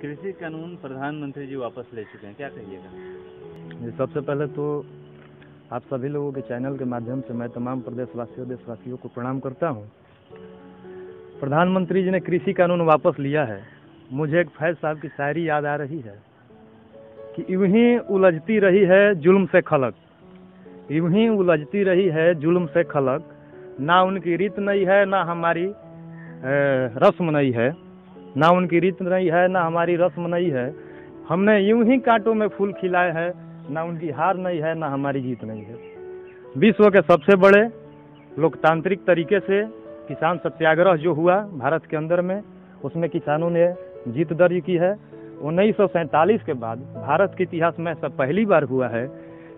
कृषि कानून प्रधानमंत्री जी वापस ले चुके हैं, क्या कहिएगा? सबसे पहले तो आप सभी लोगों के चैनल के माध्यम से मैं तमाम देशवासियों को प्रणाम करता हूं। प्रधानमंत्री जी ने कृषि कानून वापस लिया है। मुझे एक फैज साहब की शायरी याद आ रही है कि यूं ही उलझती रही है जुल्म से खलक, यूं ही उलझती रही है जुल्म से खलक, ना उनकी रीत नहीं है ना हमारी रस्म नहीं है, ना उनकी रीत नहीं है ना हमारी रस्म नहीं है। हमने यूं ही कांटों में फूल खिलाए हैं, ना उनकी हार नहीं है ना हमारी जीत नहीं है। विश्व के सबसे बड़े लोकतांत्रिक तरीके से किसान सत्याग्रह जो हुआ भारत के अंदर में, उसमें किसानों ने जीत दर्ज की है। 1947 के बाद भारत के इतिहास में ऐसा पहली बार हुआ है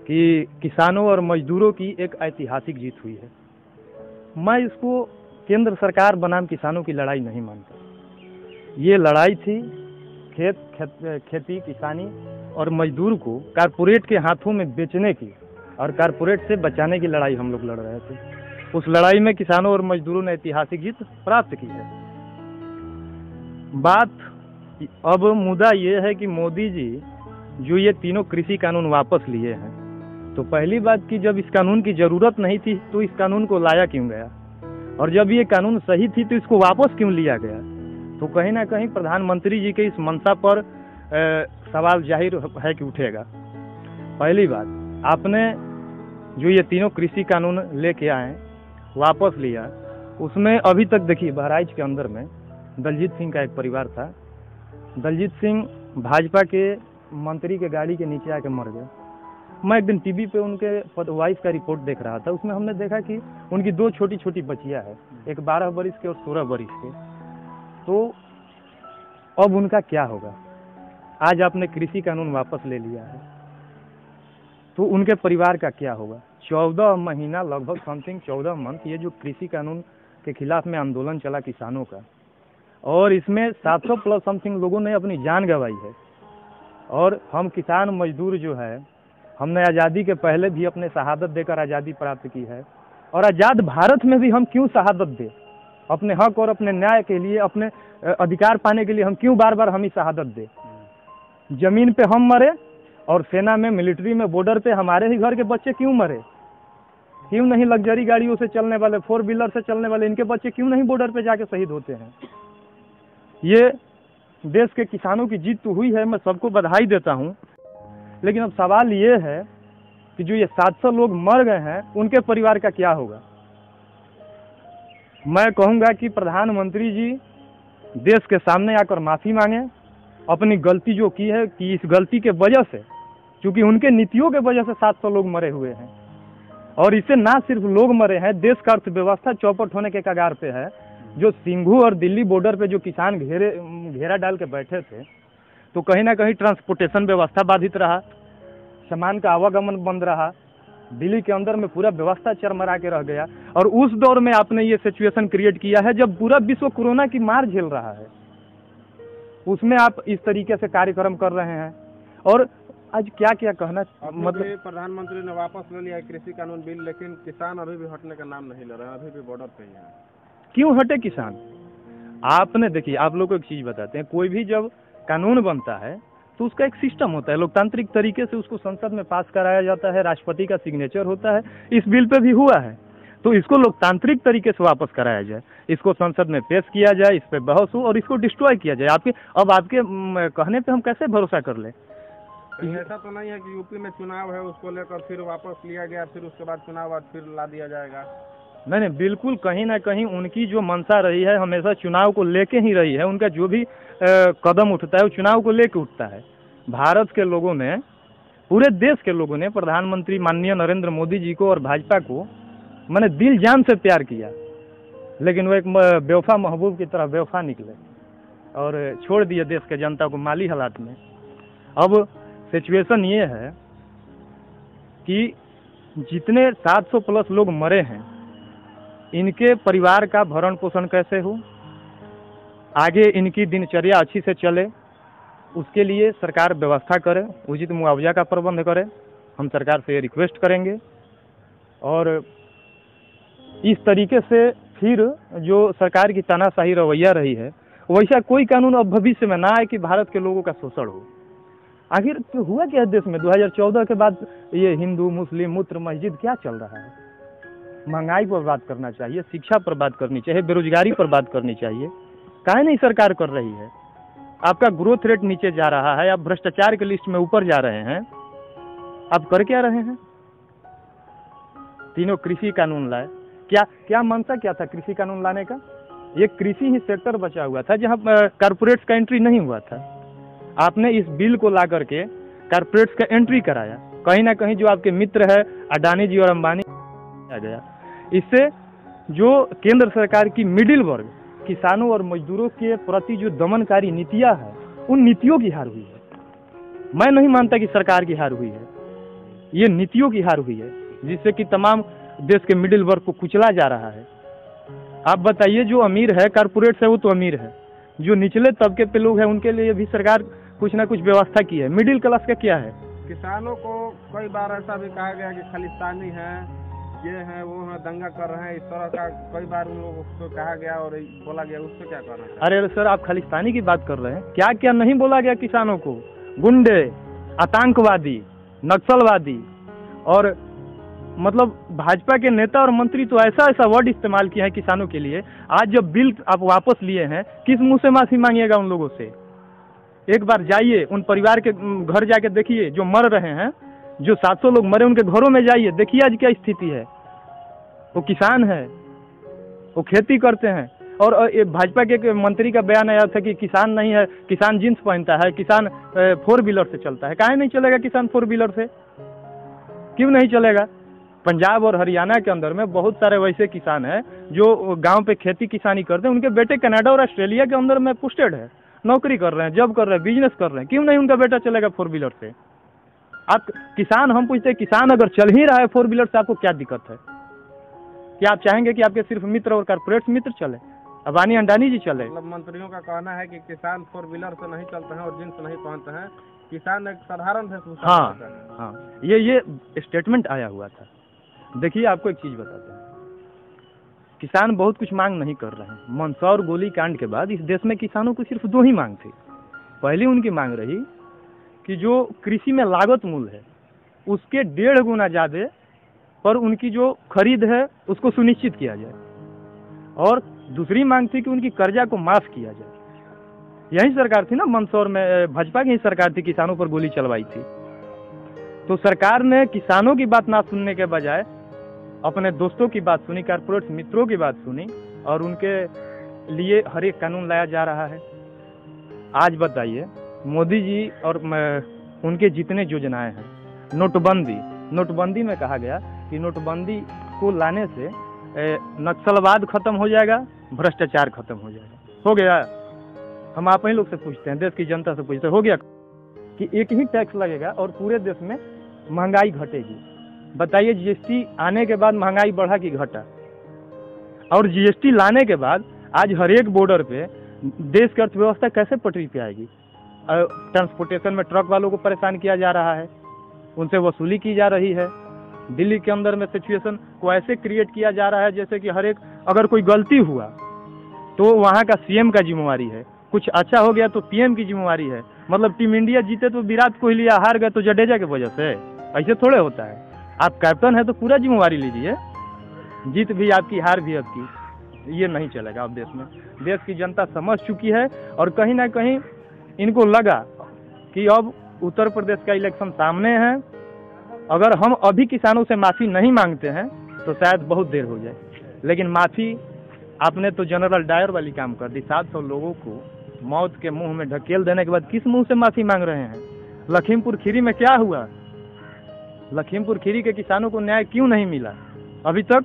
कि किसानों और मजदूरों की एक ऐतिहासिक जीत हुई है। मैं इसको केंद्र सरकार बनाम किसानों की लड़ाई नहीं मानता। ये लड़ाई थी खेती किसानी और मजदूर को कारपोरेट के हाथों में बेचने की और कारपोरेट से बचाने की लड़ाई हम लोग लड़ रहे थे। उस लड़ाई में किसानों और मजदूरों ने ऐतिहासिक जीत प्राप्त की है। बात अब मुद्दा ये है कि मोदी जी जो ये तीनों कृषि कानून वापस लिए हैं, तो पहली बात कि जब इस कानून की जरूरत नहीं थी तो इस कानून को लाया क्यों गया, और जब ये कानून सही थी तो इसको वापस क्यों लिया गया। तो कहीं ना कहीं प्रधानमंत्री जी के इस मंशा पर सवाल जाहिर है कि उठेगा। पहली बात, आपने जो ये तीनों कृषि कानून लेके आए वापस लिया, उसमें अभी तक देखिए बहराइच के अंदर में दलजीत सिंह का एक परिवार था। दलजीत सिंह भाजपा के मंत्री के गाड़ी के नीचे आके मर गए। मैं एक दिन टीवी पे उनके वाइफ का रिपोर्ट देख रहा था, उसमें हमने देखा कि उनकी दो छोटी छोटी बच्चियां हैं, एक 12 बरिस के और 16 बरिस के। तो अब उनका क्या होगा। आज आपने कृषि कानून वापस ले लिया है तो उनके परिवार का क्या होगा। 14 महीना लगभग समथिंग 14 मंथ ये जो कृषि कानून के खिलाफ में आंदोलन चला किसानों का, और इसमें 700 प्लस समथिंग लोगों ने अपनी जान गंवाई है। और हम किसान मजदूर जो है, हमने आज़ादी के पहले भी अपने शहादत देकर आज़ादी प्राप्त की है, और आज़ाद भारत में भी हम क्यों शहादत दें अपने हक और अपने न्याय के लिए, अपने अधिकार पाने के लिए हम क्यों बार बार हम ही शहादत दें। जमीन पे हम मरे और सेना में, मिलिट्री में, बॉर्डर पे हमारे ही घर के बच्चे क्यों मरे। क्यों नहीं लग्जरी गाड़ियों से चलने वाले, 4 व्हीलर से चलने वाले इनके बच्चे क्यों नहीं बॉर्डर पे जाके शहीद होते हैं। ये देश के किसानों की जीत तो हुई है, मैं सबको बधाई देता हूँ। लेकिन अब सवाल ये है कि जो ये 700 लोग मर गए हैं उनके परिवार का क्या होगा। मैं कहूँगा कि प्रधानमंत्री जी देश के सामने आकर माफ़ी मांगे, अपनी गलती जो की है कि इस गलती के वजह से, क्योंकि उनके नीतियों के वजह से 700 लोग मरे हुए हैं, और इससे ना सिर्फ लोग मरे हैं, देश का अर्थव्यवस्था चौपट होने के कगार पे है। जो सिंघू और दिल्ली बॉर्डर पे जो किसान घेरा डाल के बैठे थे, तो कहीं ना कहीं ट्रांसपोर्टेशन व्यवस्था बाधित रहा, सामान का आवागमन बंद रहा, दिल्ली के अंदर में पूरा व्यवस्था चरमरा के रह गया। और उस दौर में आपने ये सिचुएशन क्रिएट किया है जब पूरा विश्व कोरोना की मार झेल रहा है, उसमें आप इस तरीके से कार्यक्रम कर रहे हैं। और आज क्या क्या कहना, मतलब प्रधानमंत्री ने वापस ले लिया कृषि कानून बिल, लेकिन किसान अभी भी हटने का नाम नहीं ले रहे हैं, अभी भी बॉर्डर पे ही हैं। क्यों हटे किसान। आपने देखिए, आप लोग को एक चीज बताते हैं, कोई भी जब कानून बनता है तो उसका एक सिस्टम होता है, लोकतांत्रिक तरीके से उसको संसद में पास कराया जाता है, राष्ट्रपति का सिग्नेचर होता है। इस बिल पे भी हुआ है, तो इसको लोकतांत्रिक तरीके से वापस कराया जाए, इसको संसद में पेश किया जाए, इस पे बहस हो और इसको डिस्ट्रॉय किया जाए। आपके कहने पे हम कैसे भरोसा कर ले। ऐसा तो नहीं है कि यूपी में चुनाव है उसको लेकर फिर वापस लिया गया, फिर उसके बाद चुनाव बाद फिर ला दिया जाएगा। नहीं, बिल्कुल कहीं ना कहीं उनकी जो मंशा रही है हमेशा चुनाव को लेके ही रही है। उनका जो भी कदम उठता है वो चुनाव को लेके उठता है। भारत के लोगों ने, पूरे देश के लोगों ने प्रधानमंत्री माननीय नरेंद्र मोदी जी को और भाजपा को मैंने दिल जान से प्यार किया, लेकिन वो एक बेवफा महबूब की तरह बेवफा निकले और छोड़ दिए देश के जनता को माली हालात में। अब सिचुएशन ये है कि जितने 700 प्लस लोग मरे हैं, इनके परिवार का भरण पोषण कैसे हो, आगे इनकी दिनचर्या अच्छी से चले, उसके लिए सरकार व्यवस्था करे, उचित मुआवजा का प्रबंध करे। हम सरकार से रिक्वेस्ट करेंगे। और इस तरीके से फिर जो सरकार की तानाशाही रवैया रही है वैसा कोई कानून अब भविष्य में ना आए कि भारत के लोगों का शोषण हो। आखिर तो हुआ क्या है देश में 2014 के बाद? ये हिंदू मुस्लिम मूत्र मस्जिद क्या चल रहा है? महंगाई पर बात करना चाहिए, शिक्षा पर बात करनी चाहिए, बेरोजगारी पर बात करनी चाहिए। काहे नहीं सरकार कर रही है? आपका ग्रोथ रेट नीचे जा रहा है, आप भ्रष्टाचार के लिस्ट में ऊपर जा रहे हैं, आप कर क्या रहे हैं? तीनों कृषि कानून लाए, क्या मंशा क्या था कृषि कानून लाने का? ये कृषि ही सेक्टर बचा हुआ था जहां कारपोरेट्स का एंट्री नहीं हुआ था। आपने इस बिल को ला करके कारपोरेट्स का एंट्री कराया। कहीं ना कहीं जो आपके मित्र है अडानी जी और अंबानी आ गया। इससे जो केंद्र सरकार की मिडिल वर्ग किसानों और मजदूरों के प्रति जो दमनकारी नीतियां है, उन नीतियों की हार हुई है। मैं नहीं मानता कि सरकार की हार हुई है, ये नीतियों की हार हुई है, जिससे कि तमाम देश के मिडिल वर्ग को कुचला जा रहा है। आप बताइए, जो अमीर है कारपोरेट्स है वो तो अमीर है, जो निचले तबके पे लोग हैं उनके लिए भी सरकार कुछ ना कुछ व्यवस्था की है। मिडिल क्लास का क्या है? किसानों को कई बार ऐसा भी कहा गया कि खालिस्तानी है, ये है वो है, दंगा कर रहे हैं, इस तरह का कई बार उन लोगों को कहा गया और बोला गया। उससे क्या करना है? अरे सर, आप खालिस्तानी की बात कर रहे हैं, क्या क्या नहीं बोला गया किसानों को? गुंडे, आतंकवादी, नक्सलवादी, और मतलब भाजपा के नेता और मंत्री तो ऐसा ऐसा वर्ड इस्तेमाल किए हैं किसानों के लिए। आज जब बिल आप वापस लिए हैं, किस मुंह से माफी मांगिएगा उन लोगों से? एक बार जाइए उन परिवार के घर जाके देखिए जो मर रहे हैं, जो 700 लोग मरे उनके घरों में जाइए, देखिए आज क्या स्थिति है। वो किसान है, वो खेती करते हैं। और भाजपा के एक मंत्री का बयान आया था कि किसान नहीं है, किसान जींस पहनता है, किसान 4 व्हीलर से चलता है। काहे नहीं चलेगा किसान 4 व्हीलर से? क्यों नहीं चलेगा? पंजाब और हरियाणा के अंदर में बहुत सारे वैसे किसान हैं जो गांव पे खेती किसानी करते हैं, उनके बेटे कनाडा और ऑस्ट्रेलिया के अंदर में पोस्टेड है, नौकरी कर रहे हैं, जॉब कर रहे हैं, बिजनेस कर रहे हैं। क्यों नहीं उनका बेटा चलेगा 4 व्हीलर से? आप किसान, हम पूछते हैं किसान अगर चल ही रहा है 4 व्हीलर से, आपको क्या दिक्कत है? क्या आप चाहेंगे कि आपके सिर्फ मित्र और कारपोरेट मित्र चले, अबानी अंडानी जी चले? मतलब मंत्रियों का कहना है कि किसान 4 व्हीलर से नहीं चलते हैं और जींस नहीं पहनते हैं, किसान एक साधारण वेशभूषा हाँ में रहता है। हाँ, ये स्टेटमेंट आया हुआ था। देखिए, आपको एक चीज बताते हैं, किसान बहुत कुछ मांग नहीं कर रहे हैं। मंदसौर गोली कांड के बाद इस देश में किसानों को सिर्फ 2 ही मांग थी। पहली उनकी मांग रही कि जो कृषि में लागत मूल्य है उसके 1.5 गुना ज्यादा पर उनकी जो खरीद है उसको सुनिश्चित किया जाए, और दूसरी मांग थी कि उनकी कर्जा को माफ किया जाए। यही सरकार थी ना मंदसौर में, भाजपा की ही सरकार थी, किसानों पर गोली चलवाई थी। तो सरकार ने किसानों की बात ना सुनने के बजाय अपने दोस्तों की बात सुनी, कारपोरेट मित्रों की बात सुनी, और उनके लिए हर एक कानून लाया जा रहा है। आज बताइए, मोदी जी और उनके जितने योजनाएं हैं, नोटबंदी में कहा गया कि नोटबंदी को लाने से नक्सलवाद खत्म हो जाएगा, भ्रष्टाचार खत्म हो जाएगा। हो गया? हम आप ही लोग से पूछते हैं, देश की जनता से पूछते हैं, हो गया? कि एक ही टैक्स लगेगा और पूरे देश में महंगाई घटेगी। बताइए, जीएसटी आने के बाद महंगाई बढ़ा कि घटा? और जीएसटी लाने के बाद आज हर एक बॉर्डर पे देश की अर्थव्यवस्था कैसे पटरी पे आएगी? ट्रांसपोर्टेशन में ट्रक वालों को परेशान किया जा रहा है, उनसे वसूली की जा रही है। दिल्ली के अंदर में सिचुएशन को ऐसे क्रिएट किया जा रहा है जैसे कि हर एक, अगर कोई गलती हुआ तो वहाँ का सीएम का जिम्मेवारी है, कुछ अच्छा हो गया तो पीएम की जिम्मेवारी है। मतलब टीम इंडिया जीते तो विराट कोहली, हार गए तो जडेजा की वजह से, ऐसे थोड़े होता है। आप कैप्टन है तो पूरा जिम्मेवारी लीजिए, जीत भी आपकी, हार भी आपकी। ये नहीं चलेगा अब देश में। देश की जनता समझ चुकी है, और कहीं ना कहीं इनको लगा कि अब उत्तर प्रदेश का इलेक्शन सामने है, अगर हम अभी किसानों से माफी नहीं मांगते हैं तो शायद बहुत देर हो जाए। लेकिन माफी आपने तो जनरल डायर वाली काम कर दी। 700 लोगों को मौत के मुंह में ढकेल देने के बाद किस मुंह से माफी मांग रहे हैं? लखीमपुर खीरी में क्या हुआ? लखीमपुर खीरी के किसानों को न्याय क्यों नहीं मिला अभी तक?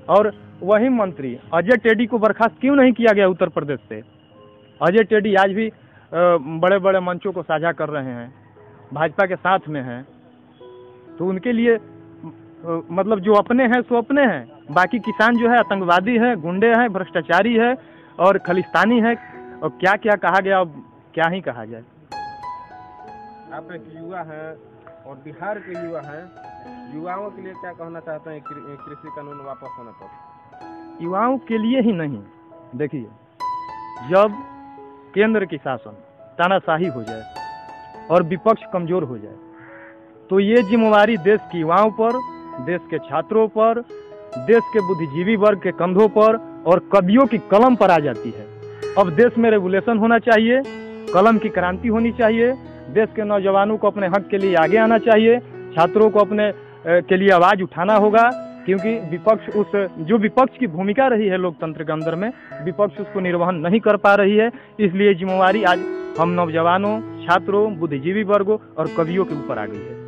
और वही मंत्री अजय टेडी को बर्खास्त क्यों नहीं किया गया उत्तर प्रदेश से? अजय टेडी आज भी बड़े बड़े मंचों को साझा कर रहे हैं, भाजपा के साथ में हैं। तो उनके लिए मतलब जो अपने हैं सो अपने हैं, बाकी किसान जो है आतंकवादी है, गुंडे हैं, भ्रष्टाचारी है और खालिस्तानी है। और क्या क्या कहा गया, अब क्या ही कहा जाए। आप एक युवा हैं और बिहार के युवा हैं, युवाओं के लिए क्या कहना चाहते हैं कृषि कानून वापस होने पर? युवाओं के लिए ही नहीं, देखिए, जब केंद्र की शासन तानाशाही हो जाए और विपक्ष कमजोर हो जाए, तो ये जिम्मेवारी देश के युवाओं पर, देश के छात्रों पर, देश के बुद्धिजीवी वर्ग के कंधों पर और कवियों की कलम पर आ जाती है। अब देश में रेगुलेशन होना चाहिए, कलम की क्रांति होनी चाहिए, देश के नौजवानों को अपने हक के लिए आगे आना चाहिए, छात्रों को अपने के लिए आवाज़ उठाना होगा, क्योंकि जो विपक्ष की भूमिका रही है लोकतंत्र के अंदर में, विपक्ष उसको निर्वहन नहीं कर पा रही है। इसलिए जिम्मेवारी आज हम नौजवानों, छात्रों, बुद्धिजीवी वर्गों और कवियों के ऊपर आ गई है।